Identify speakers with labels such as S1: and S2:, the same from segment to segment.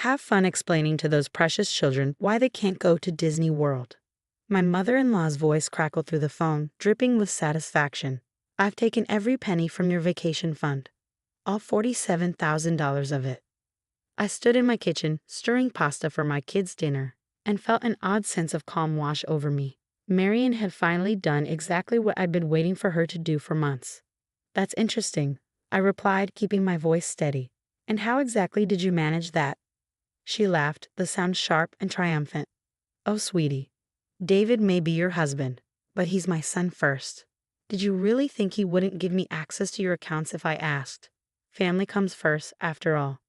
S1: Have fun explaining to those precious children why they can't go to Disney World. My mother-in-law's voice crackled through the phone, dripping with satisfaction. I've taken every penny from your vacation fund. All $47,000 of it. I stood in my kitchen, stirring pasta for my kids' dinner, and felt an odd sense of calm wash over me. Marian had finally done exactly what I'd been waiting for her to do for months. That's interesting, I replied, keeping my voice steady. And how exactly did you manage that? She laughed, the sound sharp and triumphant. Oh, sweetie. David may be your husband, but he's my son first. Did you really think he wouldn't give me access to your accounts if I asked? Family comes first, after all.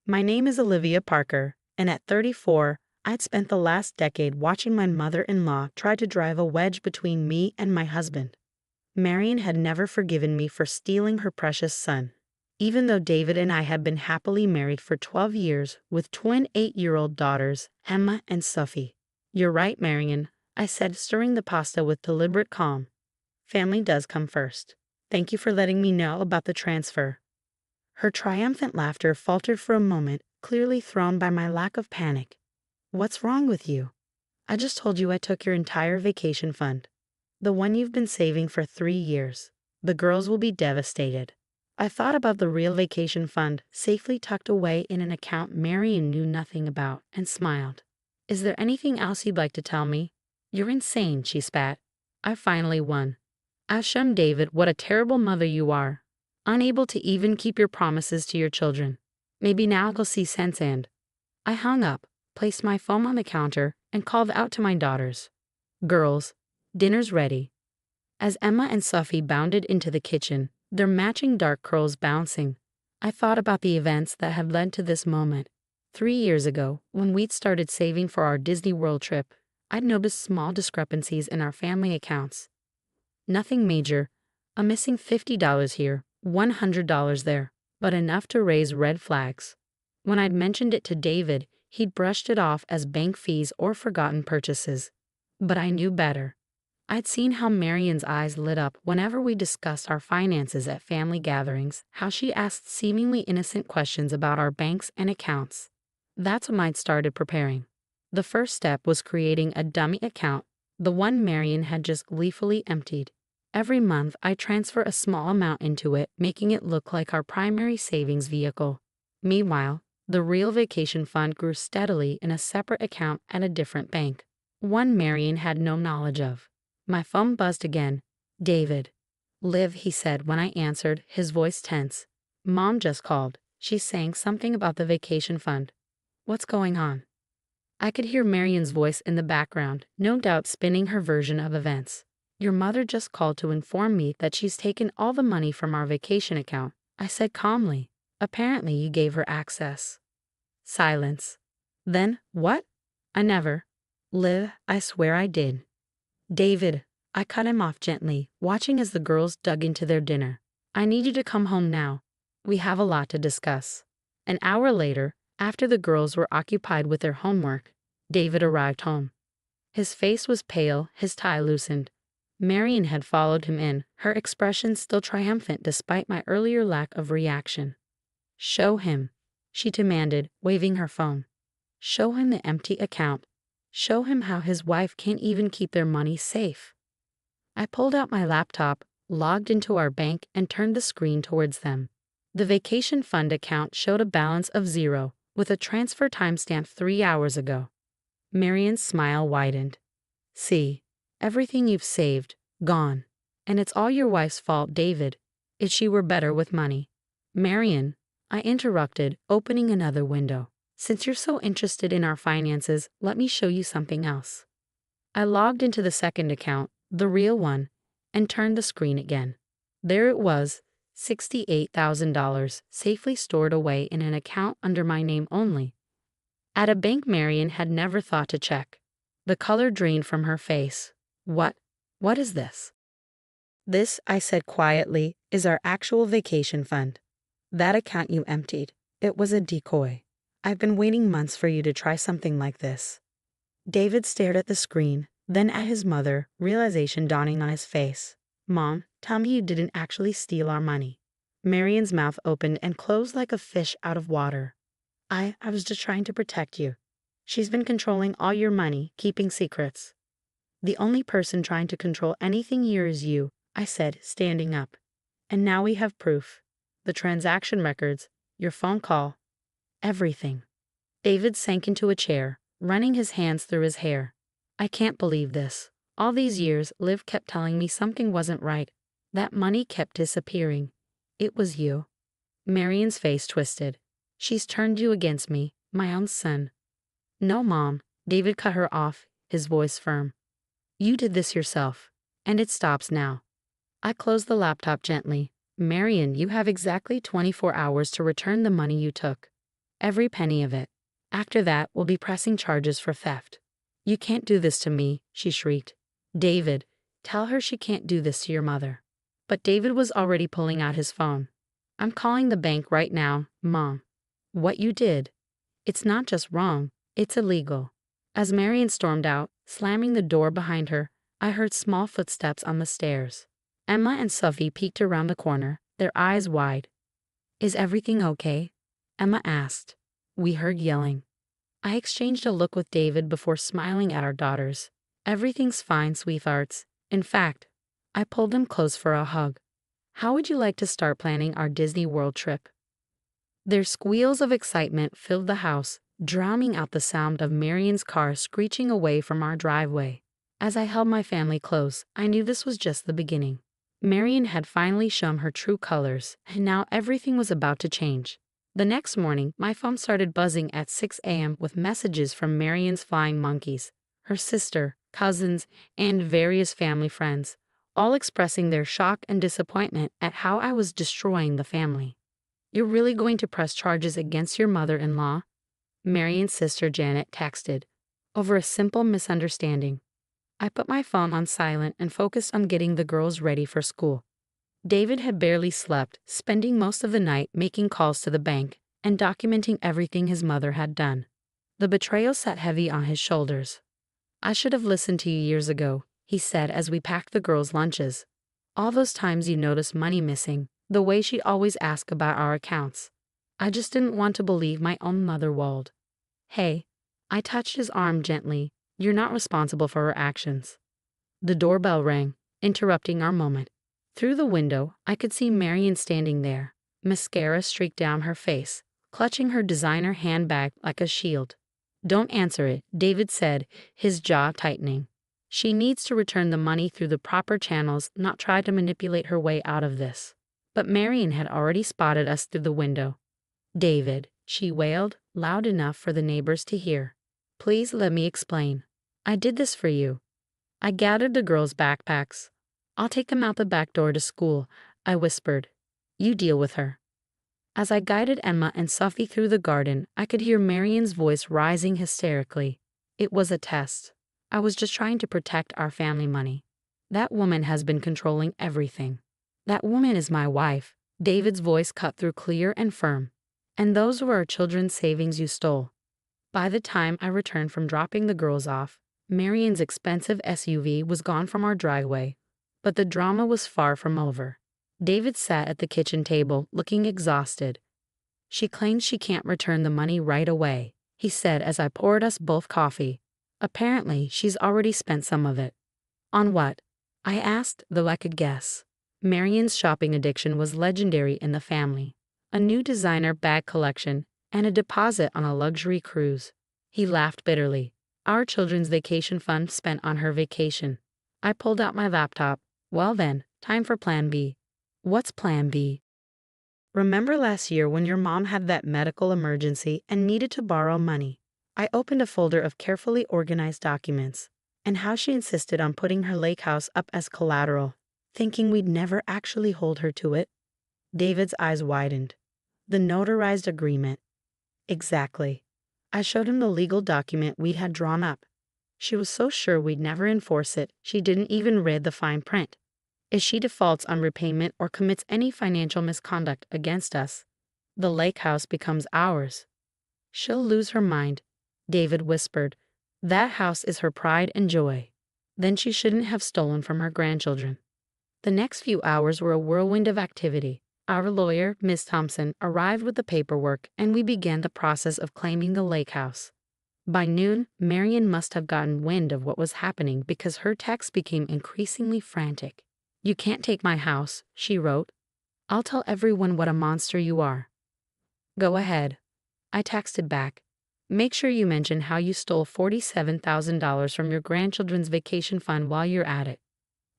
S1: My name is Olivia Parker, and at 34, I'd spent the last decade watching my mother-in-law try to drive a wedge between me and my husband. Marian had never forgiven me for stealing her precious son. Even though David and I had been happily married for 12 years with twin 8-year-old daughters, Emma and Sophie. You're right, Marian, I said, stirring the pasta with deliberate calm. Family does come first. Thank you for letting me know about the transfer. Her triumphant laughter faltered for a moment, clearly thrown by my lack of panic. What's wrong with you? I just told you I took your entire vacation fund. The one you've been saving for 3 years. The girls will be devastated. I thought about the real vacation fund, safely tucked away in an account Marian knew nothing about, and smiled. Is there anything else you'd like to tell me? You're insane, she spat. I finally won. I've shown David what a terrible mother you are. Unable to even keep your promises to your children. Maybe now he'll see sense and... I hung up, placed my phone on the counter, and called out to my daughters. Girls, dinner's ready. As Emma and Sophie bounded into the kitchen, their matching dark curls bouncing, I thought about the events that had led to this moment. 3 years ago, when we'd started saving for our Disney World trip, I'd noticed small discrepancies in our family accounts. Nothing major, a missing $50 here, $100 there, but enough to raise red flags. When I'd mentioned it to David, he'd brushed it off as bank fees or forgotten purchases. But I knew better. I'd seen how Marian's eyes lit up whenever we discussed our finances at family gatherings, how she asked seemingly innocent questions about our banks and accounts. That's when I'd started preparing. The first step was creating a dummy account, the one Marian had just gleefully emptied. Every month, I transfer a small amount into it, making it look like our primary savings vehicle. Meanwhile, the real vacation fund grew steadily in a separate account at a different bank, one Marian had no knowledge of. My phone buzzed again. David. Liv, he said when I answered, his voice tense. Mom just called. She's saying something about the vacation fund. What's going on? I could hear Marian's voice in the background, no doubt spinning her version of events. Your mother just called to inform me that she's taken all the money from our vacation account, I said calmly. Apparently you gave her access. Silence. Then, what? I never. Liv, I swear I did. David, I cut him off gently, watching as the girls dug into their dinner. I need you to come home now. We have a lot to discuss. An hour later, after the girls were occupied with their homework, David arrived home. His face was pale, his tie loosened. Marian had followed him in, her expression still triumphant despite my earlier lack of reaction. Show him, she demanded, waving her phone. Show him the empty account. Show him how his wife can't even keep their money safe. I pulled out my laptop, logged into our bank, and turned the screen towards them. The vacation fund account showed a balance of 0, with a transfer timestamp 3 hours ago. Marian's smile widened. See, everything you've saved, gone. And it's all your wife's fault, David. If she were better with money. Marian, I interrupted, opening another window. Since you're so interested in our finances, let me show you something else. I logged into the second account, the real one, and turned the screen again. There it was, $68,000, safely stored away in an account under my name only. At a bank Marian had never thought to check. The color drained from her face. What is this? This, I said quietly, is our actual vacation fund. That account you emptied, it was a decoy. I've been waiting months for you to try something like this. David stared at the screen, then at his mother, realization dawning on his face. Mom, tell me you didn't actually steal our money. Marian's mouth opened and closed like a fish out of water. I was just trying to protect you. She's been controlling all your money, keeping secrets. The only person trying to control anything here is you, I said, standing up. And now we have proof. The transaction records, your phone call, everything. David sank into a chair, running his hands through his hair. I can't believe this. All these years, Liv kept telling me something wasn't right. That money kept disappearing. It was you. Marion's face twisted. She's turned you against me, my own son. No, Mom. David cut her off, his voice firm. You did this yourself. And it stops now. I closed the laptop gently. Marion, you have exactly 24 hours to return the money you took. Every penny of it. After that, we'll be pressing charges for theft. You can't do this to me, she shrieked. David, tell her she can't do this to your mother. But David was already pulling out his phone. I'm calling the bank right now, Mom. What you did. It's not just wrong, it's illegal. As Marion stormed out, slamming the door behind her, I heard small footsteps on the stairs. Emma and Sophie peeked around the corner, their eyes wide. Is everything okay? Emma asked. We heard yelling. I exchanged a look with David before smiling at our daughters. Everything's fine, sweethearts. In fact, I pulled them close for a hug. How would you like to start planning our Disney World trip? Their squeals of excitement filled the house, drowning out the sound of Marion's car screeching away from our driveway. As I held my family close, I knew this was just the beginning. Marion had finally shown her true colors, and now everything was about to change. The next morning, my phone started buzzing at 6 a.m. with messages from Marion's flying monkeys, her sister, cousins, and various family friends, all expressing their shock and disappointment at how I was destroying the family. You're really going to press charges against your mother-in-law? Marion's sister Janet texted, over a simple misunderstanding. I put my phone on silent and focused on getting the girls ready for school. David had barely slept, spending most of the night making calls to the bank and documenting everything his mother had done. The betrayal sat heavy on his shoulders. I should have listened to you years ago, he said as we packed the girls' lunches. All those times you noticed money missing, the way she'd always ask about our accounts. I just didn't want to believe my own mother walled. Hey, I touched his arm gently. You're not responsible for her actions. The doorbell rang, interrupting our moment. Through the window, I could see Marion standing there, mascara streaked down her face, clutching her designer handbag like a shield. Don't answer it, David said, his jaw tightening. She needs to return the money through the proper channels, not try to manipulate her way out of this. But Marion had already spotted us through the window. David, she wailed, loud enough for the neighbors to hear. Please let me explain. I did this for you. I gathered the girls' backpacks. I'll take them out the back door to school, I whispered. You deal with her. As I guided Emma and Sophie through the garden, I could hear Marion's voice rising hysterically. It was a test. I was just trying to protect our family money. That woman has been controlling everything. That woman is my wife. David's voice cut through clear and firm. And those were our children's savings you stole. By the time I returned from dropping the girls off, Marion's expensive SUV was gone from our driveway. But the drama was far from over. David sat at the kitchen table, looking exhausted. She claims she can't return the money right away, he said as I poured us both coffee. Apparently, she's already spent some of it. On what? I asked, though I could guess. Marion's shopping addiction was legendary in the family. A new designer bag collection, and a deposit on a luxury cruise. He laughed bitterly. Our children's vacation fund spent on her vacation. I pulled out my laptop. Well then, time for Plan B. What's Plan B? Remember last year when your mom had that medical emergency and needed to borrow money? I opened a folder of carefully organized documents, and how she insisted on putting her lake house up as collateral, thinking we'd never actually hold her to it. David's eyes widened. The notarized agreement. Exactly. I showed him the legal document we had drawn up. She was so sure we'd never enforce it, she didn't even read the fine print. If she defaults on repayment or commits any financial misconduct against us, the lake house becomes ours. She'll lose her mind, David whispered. That house is her pride and joy. Then she shouldn't have stolen from her grandchildren. The next few hours were a whirlwind of activity. Our lawyer, Miss Thompson, arrived with the paperwork and we began the process of claiming the lake house. By noon, Marion must have gotten wind of what was happening because her texts became increasingly frantic. "You can't take my house," she wrote. "I'll tell everyone what a monster you are." "Go ahead," I texted back. "Make sure you mention how you stole $47,000 from your grandchildren's vacation fund while you're at it."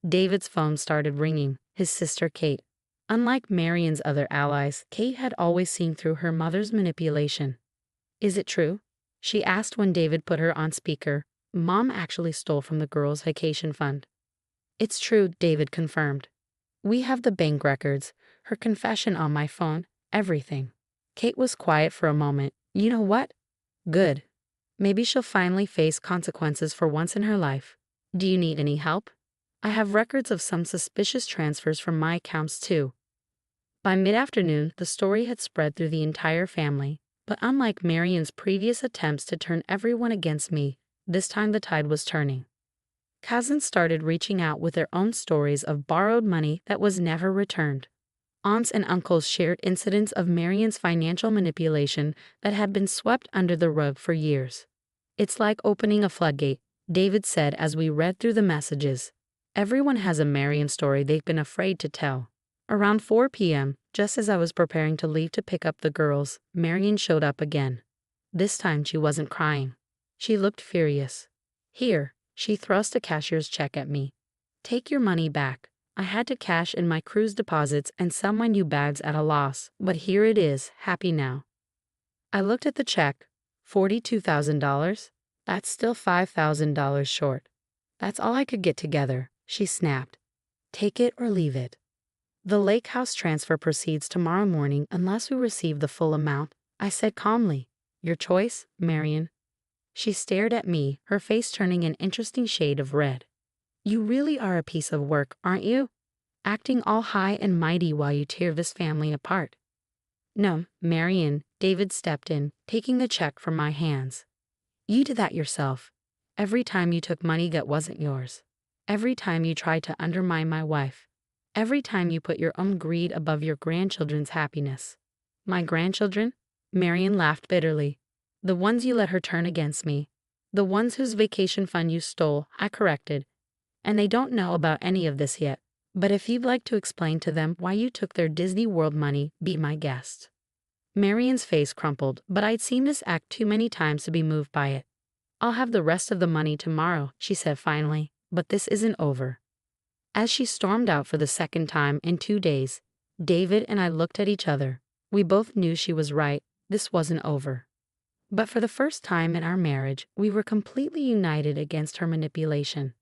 S1: David's phone started ringing, his sister Kate. Unlike Marion's other allies, Kate had always seen through her mother's manipulation. "Is it true?" she asked when David put her on speaker. "Mom actually stole from the girls' vacation fund." "It's true," David confirmed. "We have the bank records, her confession on my phone, everything." Kate was quiet for a moment. "You know what? Good. Maybe she'll finally face consequences for once in her life. Do you need any help? I have records of some suspicious transfers from my accounts too." By mid-afternoon, the story had spread through the entire family. But unlike Marion's previous attempts to turn everyone against me, this time the tide was turning. Cousins started reaching out with their own stories of borrowed money that was never returned. Aunts and uncles shared incidents of Marion's financial manipulation that had been swept under the rug for years. "It's like opening a floodgate," David said as we read through the messages. "Everyone has a Marion story they've been afraid to tell." Around 4 p.m., just as I was preparing to leave to pick up the girls, Marion showed up again. This time she wasn't crying. She looked furious. "Here," she thrust a cashier's check at me. "Take your money back. I had to cash in my cruise deposits and sell my new bags at a loss, but here it is, happy now." I looked at the check. $42,000? That's still $5,000 short. "That's all I could get together," she snapped. "Take it or leave it. The lake house transfer proceeds tomorrow morning unless we receive the full amount," I said calmly. "Your choice, Marion." She stared at me, her face turning an interesting shade of red. "You really are a piece of work, aren't you? Acting all high and mighty while you tear this family apart." "No, Marion," David stepped in, taking the check from my hands. "You did that yourself. Every time you took money that wasn't yours. Every time you tried to undermine my wife. Every time you put your own greed above your grandchildren's happiness." "My grandchildren?" Marion laughed bitterly. "The ones you let her turn against me. The ones whose vacation fund you stole," I corrected. "And they don't know about any of this yet. But if you'd like to explain to them why you took their Disney World money, be my guest." Marion's face crumpled, but I'd seen this act too many times to be moved by it. "I'll have the rest of the money tomorrow," she said finally, "but this isn't over." As she stormed out for the second time in 2 days, David and I looked at each other. We both knew she was right. This wasn't over. But for the first time in our marriage, we were completely united against her manipulation.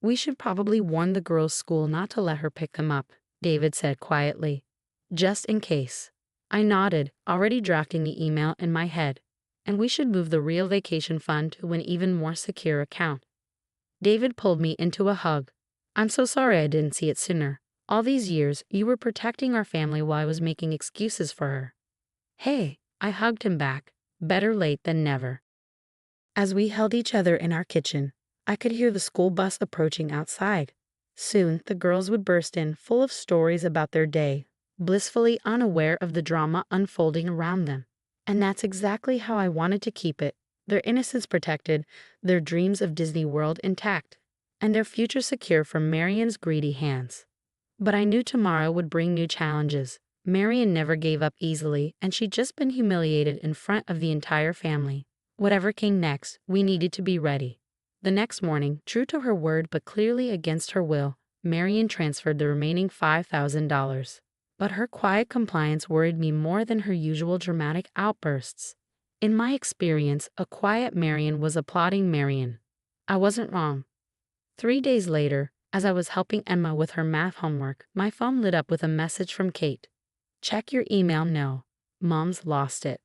S1: "We should probably warn the girls' school not to let her pick them up," David said quietly. "Just in case." I nodded, already drafting the email in my head. "And we should move the real vacation fund to an even more secure account." David pulled me into a hug. "I'm so sorry I didn't see it sooner. All these years, you were protecting our family while I was making excuses for her." "Hey," I hugged him back. Better late than never. As we held each other in our kitchen, I could hear the school bus approaching outside. Soon, the girls would burst in, full of stories about their day, blissfully unaware of the drama unfolding around them. And that's exactly how I wanted to keep it: their innocence protected, their dreams of Disney World intact, and their future secure from Marion's greedy hands. But I knew tomorrow would bring new challenges. Marion never gave up easily, and she'd just been humiliated in front of the entire family. Whatever came next, we needed to be ready. The next morning, true to her word but clearly against her will, Marion transferred the remaining $5,000. But her quiet compliance worried me more than her usual dramatic outbursts. In my experience, a quiet Marion was a plotting Marion. I wasn't wrong. 3 days later, as I was helping Emma with her math homework, my phone lit up with a message from Kate. "Check your email now. Mom's lost it."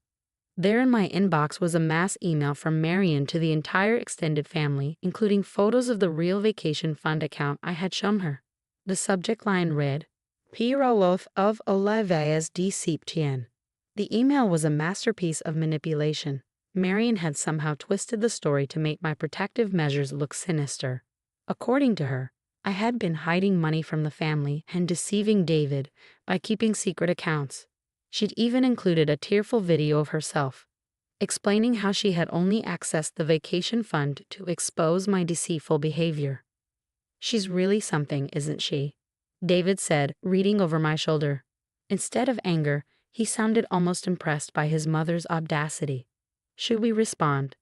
S1: There in my inbox was a mass email from Marion to the entire extended family, including photos of the real vacation fund account I had shown her. The subject line read, "Pirolof of Olivia's Deception." The email was a masterpiece of manipulation. Marion had somehow twisted the story to make my protective measures look sinister. According to her, I had been hiding money from the family and deceiving David by keeping secret accounts. She'd even included a tearful video of herself, explaining how she had only accessed the vacation fund to expose my deceitful behavior. "She's really something, isn't she?" David said, reading over my shoulder. Instead of anger, he sounded almost impressed by his mother's audacity. Should we respond?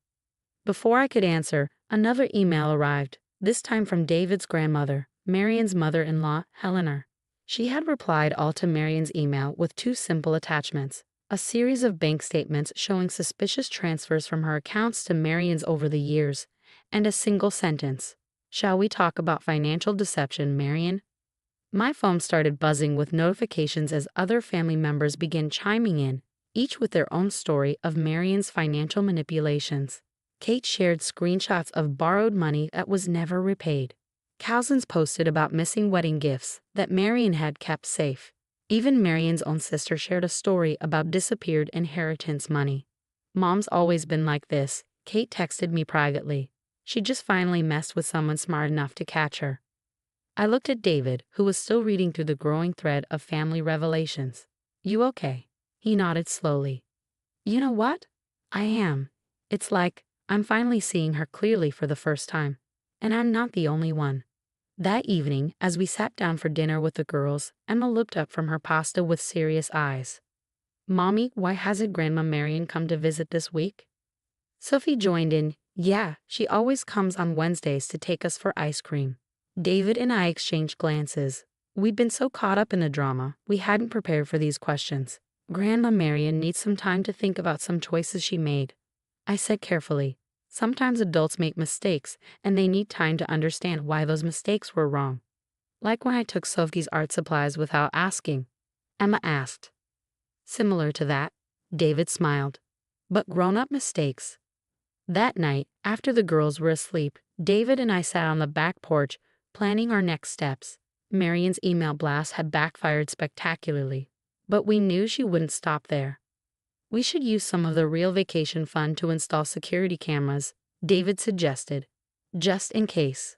S1: Before I could answer, another email arrived, this time from David's grandmother, Marion's mother-in-law, Eleanor. She had replied all to Marion's email with two simple attachments: a series of bank statements showing suspicious transfers from her accounts to Marion's over the years, and a single sentence: "Shall we talk about financial deception, Marion?" My phone started buzzing with notifications as other family members began chiming in, each with their own story of Marion's financial manipulations. Kate shared screenshots of borrowed money that was never repaid. Cousins posted about missing wedding gifts that Marion had kept safe. Even Marion's own sister shared a story about disappeared inheritance money. "Mom's always been like this," Kate texted me privately. "She just finally messed with someone smart enough to catch her." I looked at David, who was still reading through the growing thread of family revelations. "You okay?" He nodded slowly. "You know what? I am. It's like I'm finally seeing her clearly for the first time. And I'm not the only one." That evening, as we sat down for dinner with the girls, Emma looked up from her pasta with serious eyes. "Mommy, why hasn't Grandma Marion come to visit this week?" Sophie joined in. "Yeah, she always comes on Wednesdays to take us for ice cream." David and I exchanged glances. We'd been so caught up in the drama, we hadn't prepared for these questions. "Grandma Marion needs some time to think about some choices she made," I said carefully. "Sometimes adults make mistakes, and they need time to understand why those mistakes were wrong. Like when I took Sophie's art supplies without asking," Emma asked. "Similar to that," David smiled. "But grown-up mistakes." That night, after the girls were asleep, David and I sat on the back porch, planning our next steps. Marion's email blast had backfired spectacularly, but we knew she wouldn't stop there. "We should use some of the real vacation fund to install security cameras," David suggested, "just in case."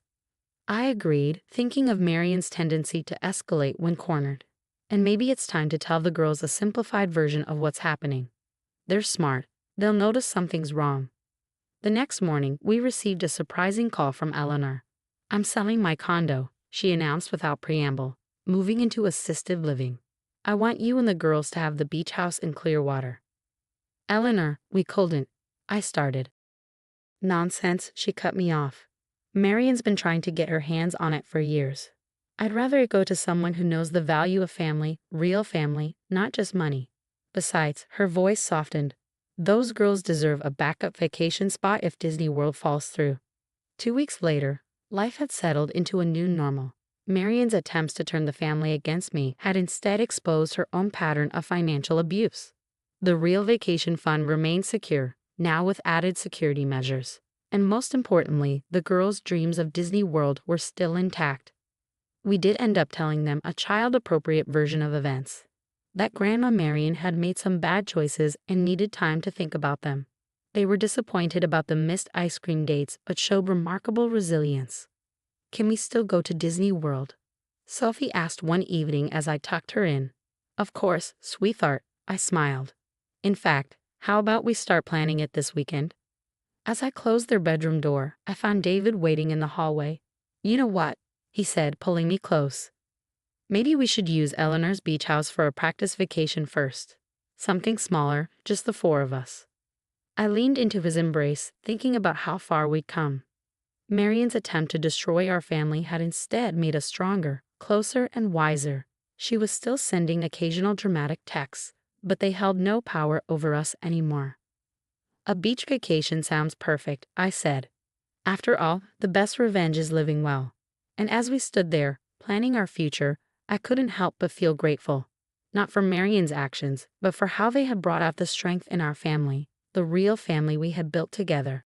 S1: I agreed, thinking of Marion's tendency to escalate when cornered. And maybe it's time to tell the girls a simplified version of what's happening. They're smart. They'll notice something's wrong. The next morning, we received a surprising call from Eleanor. "I'm selling my condo," she announced without preamble, "moving into assisted living. I want you and the girls to have the beach house in Clearwater." "Eleanor, we couldn't," I started. "Nonsense," she cut me off. "Marion's been trying to get her hands on it for years. I'd rather it go to someone who knows the value of family, real family, not just money. Besides," her voice softened, "those girls deserve a backup vacation spot if Disney World falls through." 2 weeks later, life had settled into a new normal. Marion's attempts to turn the family against me had instead exposed her own pattern of financial abuse. The real vacation fund remained secure, now with added security measures. And most importantly, the girls' dreams of Disney World were still intact. We did end up telling them a child-appropriate version of events. That Grandma Marion had made some bad choices and needed time to think about them. They were disappointed about the missed ice cream dates but showed remarkable resilience. "Can we still go to Disney World?" Sophie asked one evening as I tucked her in. "Of course, sweetheart," I smiled. "In fact, how about we start planning it this weekend?" As I closed their bedroom door, I found David waiting in the hallway. "You know what?" he said, pulling me close. "Maybe we should use Eleanor's beach house for a practice vacation first. Something smaller, just the four of us." I leaned into his embrace, thinking about how far we'd come. Marion's attempt to destroy our family had instead made us stronger, closer, and wiser. She was still sending occasional dramatic texts, but they held no power over us anymore. "A beach vacation sounds perfect," I said. After all, the best revenge is living well. And as we stood there, planning our future, I couldn't help but feel grateful. Not for Marion's actions, but for how they had brought out the strength in our family, the real family we had built together.